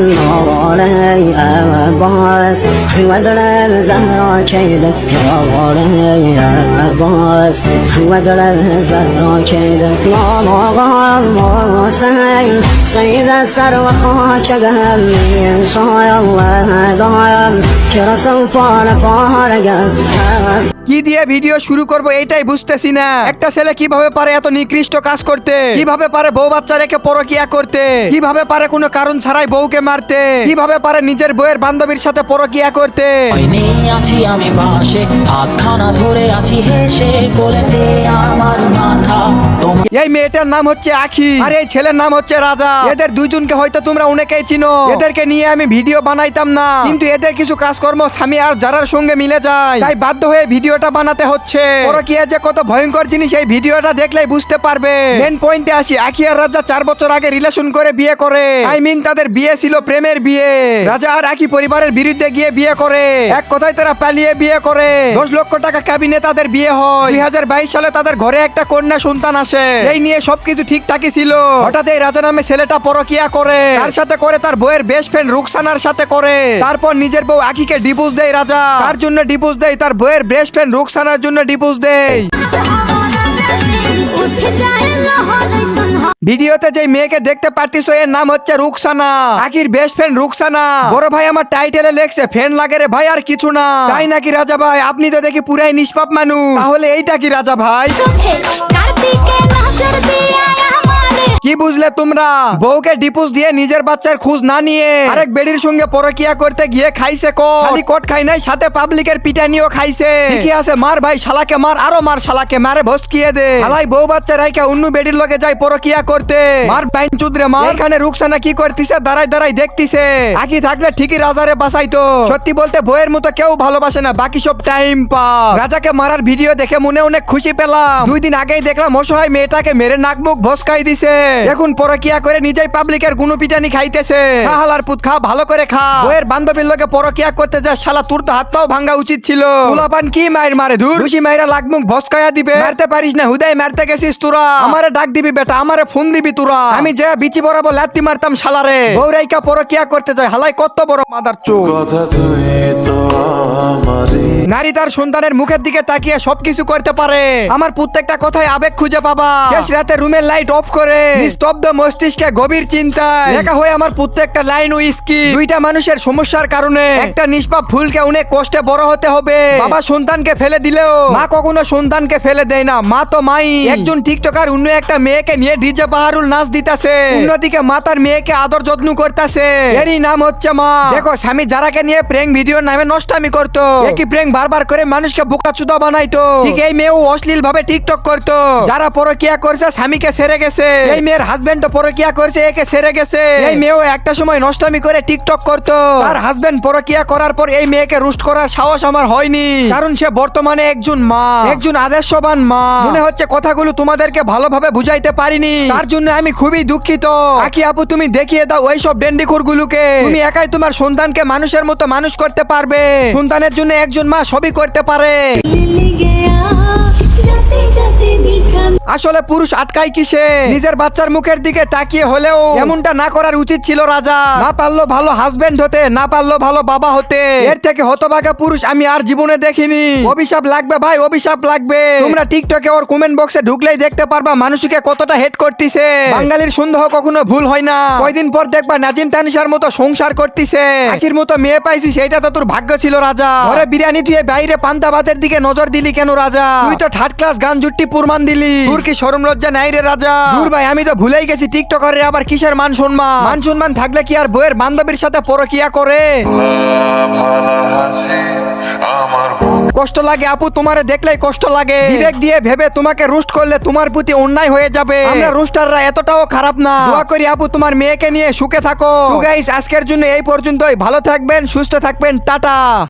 علي أباس ودرب زهرا كيدك يا علي أباس ودرب زهرا كيدك يا مغام سعيد سيد السر وخاك قلبي صايا الله دعم كرسل طال فارق কি দিয়ে ভিডিও শুরু করব এইটাই বুঝতেছি না। একটা ছেলে কিভাবে পারে এত নিকৃষ্ট কাজ করতে, কিভাবে পারে বউ বাচ্চা রেখে পরকিয়া করতে, কিভাবে পারে কোনো কারণ ছাড়াই বউকে মারতে, কিভাবে পারে নিজের বউয়ের বান্ধবীর সাথে পরকিয়া করতে। আছি আমি পাশে হাতখানা ধরে আছি হেসে করে দে আমার মাথা। এই মেয়েটার নাম হচ্ছে আখি আর এই ছেলের নাম হচ্ছে রাজা। এদের দুইজনকে হয়তো তোমরা অনেকেই চিনো। এদেরকে নিয়ে আমি ভিডিও বানাইতাম না, কিন্তু এদের কিছু কাজকর্ম স্বামী আর যারার সঙ্গে মিলে যায়, তাই বাধ্য হয়ে ভিডিওটা বানাতে হচ্ছে। পরকিয়া যে কত ভয়ঙ্কর জিনিস এই ভিডিওটা দেখলেই বুঝতে পারবে। মেন পয়েন্টে আসি, আখি আর রাজা 4 বছর আগে রিলেশন করে বিয়ে করে। আই মিন তাদের বিয়ে ছিল প্রেমের বিয়ে। রাজা আর আখি পরিবারের বিরুদ্ধে গিয়ে বিয়ে করে। এক কথায় তারা পালিয়ে বিয়ে করে। 10 লক্ষ টাকা ক্যাবিনে তাদের বিয়ে হয়। 2022 সালে তাদের ঘরে একটা কন্যা সন্তান আসে। এই নিয়ে সবকিছু ঠিকঠাকই ছিল। হঠাৎ এই রাজা নামে ছেলেটা পরকিয়া করে। তার সাথে করে তার বউয়ের বেস্ট ফ্রেন্ড রুকসানার সাথে করে। তারপর নিজের বউ আখিকে ডিভোর্স দেয় রাজা। তার জন্য ডিভোর্স দেয়, তার বউয়ের বেস্ট ফ্রেন্ড রুকসানার জন্য ডিভোর্স দেয়। ভিডিওতে যে মেয়েকে দেখতে পারতিস এর নাম হচ্ছে রুকসানা, আখির বেস্ট ফ্রেন্ড রুকসানা। বড় ভাই আমার টাইটেলে লেখছে ফ্রেন্ড লাগে রে ভাই আর কিছু না। তাই নাকি রাজা ভাই? আপনি তো দেখি পুরাই নিষ্পাপ মানুষ। তাহলে এইটা কি রাজা ভাই? কি বুঝলে তোমরা? বউকে ডিভোর্স দিয়ে নিজের বাচ্চার খোঁজ না নিয়ে আরেক বেডির সঙ্গে পরকিয়া করতে গিয়ে খাইছে কোট। খালি কোট খাই নাই, সাথে পাবলিকের পিটানিও খাইছে। ঠিকই আছে, মার ভাই শালাকে মার, আরো মার শালাকে, মারে ভস্কিয়ে দে। হালাই বউ বাচ্চা রাইকা অন্য বেডির লগে যায় পরকিয়া করতে। মার বাইন চুদরে মার। এখানে রুকসানা কি করতিছে দাঁড়াই দাঁড়াই দেখতিছে। আকি থাকলে ঠিকই রাজারে বাঁচাইতো। সত্যি বলতে বউয়ের মতো কেউ ভালোবাসে না, বাকি সব টাইম পাস। রাজাকে মারার ভিডিও দেখে মনে অনেক খুশি পেলাম। 2 দিন আগেই দেখলাম অসহায় মেয়েটাকে মেরে নাক মুখ ভস্কাই দিছে। এখন পরকিয়া করে নিজেই পাবলিকের গুনুপিটানি খাইতেছে। হালার পুত খা, ভালো করে খা। বউয়ের বান্ধবীর লগে পরকিয়া করতে যা শালা, তোর তো হাত পাও ভাঙা উচিত ছিল। পোলাপান কি মায়ের মারে ধুর, খুশি মাইরা লাগ মুখ ভস্কায়া দিবে। মারতে পারিস না, হুদাই মারতে গেছিস তোরা। আমারে ডাক দিবি বেটা, আমারে ফোন দিবি তোরা। আমি যে বিচি বরাবর লাত্তি মারতাম শালারে। বউরাইকা পরকিয়া করতে যায়, হালাই কত বড় মাদার চোখ। নারী তার সন্তানের মুখের দিকে তাকিয়ে সবকিছু করতে পারে। আমার প্রত্যেকটা কথায় আবেগ খুঁজে পাবা। শেষ রাতে রুমের লাইট অফ করে নিস্তব্ধ মস্তিষ্কে গভীর চিন্তায় লেখা হয় আমার প্রত্যেকটা লাইন ও স্কিপ। দুইটা মানুষের সমস্যার কারণে একটা নিষ্পাপ ফুলকে অনেক কষ্টে বড় হতে হবে। বাবা সন্তানকে ফেলে দিলেও মা কখনো সন্তানকে ফেলে দেয় না। মা তো মাই। একজন টিকটকার অন্য একটা মেয়েকে নিয়ে ডিজে বাহারুল নাচ দিতেছে, অন্যদিকে মা তার মেয়েকে আদর যত্ন করতেছে। এরই নাম হচ্ছে মা। দেখো স্বামী যারাকে নিয়ে প্রেঙ্ক ভিডিওর নামে নষ্টামি করতো, একই প্রেঙ্ক বারবার করে মানুষকে বোকাচুদা বানাইতো, ঠিক এই মেয়েও অশ্লীল ভাবে টিকটক করতো। যারা পরকিয়া করছে স্বামীকে ছেড়ে গেছে, এই মেয়ের হাজবেন্ড পরকিয়া করছে, একে ছেড়ে গেছে। এই মেয়েও একটা সময় নষ্টামি করে টিকটক করতো। তার হাজবেন্ড পরকিয়া করার পর এই মেয়েকে রুস্ট করার সাহস আমার হয়নি, কারণ সে বর্তমানে একজন মা, একজন আদর্শবান মা। মনে হচ্ছে কথাগুলো তোমাদেরকে ভালোভাবে বুঝাইতে পারিনি, তার জন্য আমি খুবই দুঃখিত। আকি আপু তুমি দেখিয়ে দাও ওই সব ডেন্ডিখোর গুলোকে, তুমি একাই তোমার সন্তানকে মানুষের মতো মানুষ করতে পারবে। সন্তানের জন্য একজন মা সবই করতে পারে। আসলে পুরুষ আটকাই কিসে? নিজের বাচ্চার মুখের দিকে তাকিয়ে হলেও এমনটা না করার উচিত ছিল রাজা। না পারলো ভালো হাজবেন্ড হতে, না পারলো ভালো বাবা হতে। এর থেকে হতভাগা পুরুষ আমি আর জীবনে দেখিনি। অভিশাপ লাগবে ভাই, অভিশাপ লাগবে। তোমরা টিকটকে ওর কমেন্ট বক্সে ঢুকলেই দেখতে পারবা মানুষকে কতটা হেট করতেছে। বাঙালির সন্দেহ কখনো ভুল হয় না। কয়দিন পর দেখবা নাজিম তানিশার মতো সংসার করতেছে। আখির মতো মেয়ে পাইছিস, এইটা তো তোর ভাগ্য ছিল রাজা। ঘরে বিরিয়ানি তুই বাইরে পান্তা ভাতের দিকে নজর দিলি কেন রাজা? তুই তো থার্ড ক্লাস গান জুট্টি পুরমান দিলি, তোর কি শরম লজ্জা নাই রে রাজা? দূর ভাই, আমি তো ভুলেই গেছি টিকটকারের আবার কিসের মান সম্মান। মান সম্মান থাকলে কি আর বউয়ের বান্ধবীর সাথে পরকিয়া করে? কষ্ট লাগে আপু, তোমারে দেখলেই কষ্ট লাগে। বিবেক দিয়ে ভেবে তোমাকে রোস্ট করলে তোমার প্রতি অন্যায় হয়ে যাবে। আমরা রোস্টাররা এতটাও খারাপ না। দোয়া করি আপু তোমার মেয়েকে নিয়ে সুখে থাকো। গাইস আজকের জন্য এই পর্যন্তই। ভালো থাকবেন, সুস্থ থাকবেন, টাটা।